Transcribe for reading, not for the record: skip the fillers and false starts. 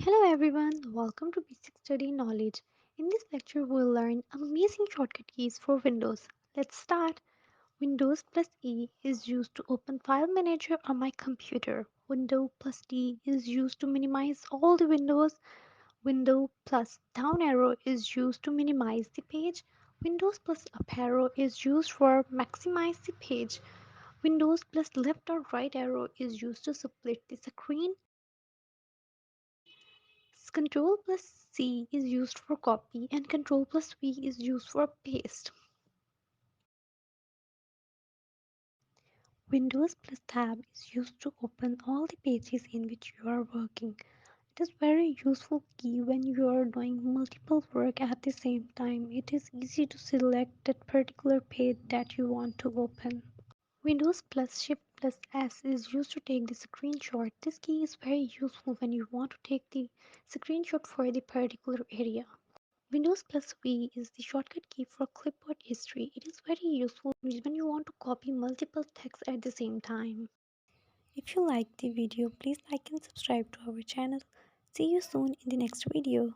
Hello everyone, welcome to Basic Study Knowledge. In this lecture, we'll learn amazing shortcut keys for Windows. Let's start. Windows plus E is used to open File Manager on my computer. Window plus D is used to minimize all the windows. Window plus down arrow is used to minimize the page. Windows plus up arrow is used for maximize the page. Windows plus left or right arrow is used to split the screen. Control plus C is used for copy and Control plus V is used for paste. Windows plus Tab is used to open all the pages in which you are working. It is very useful key when you are doing multiple work at the same time. It is easy to select that particular page that you want to open. Windows plus Shift plus S is used to take the screenshot. This key is very useful when you want to take the screenshot for the particular area. Windows plus V is the shortcut key for clipboard history. It is very useful when you want to copy multiple texts at the same time. If you liked the video, please like and subscribe to our channel. See you soon in the next video.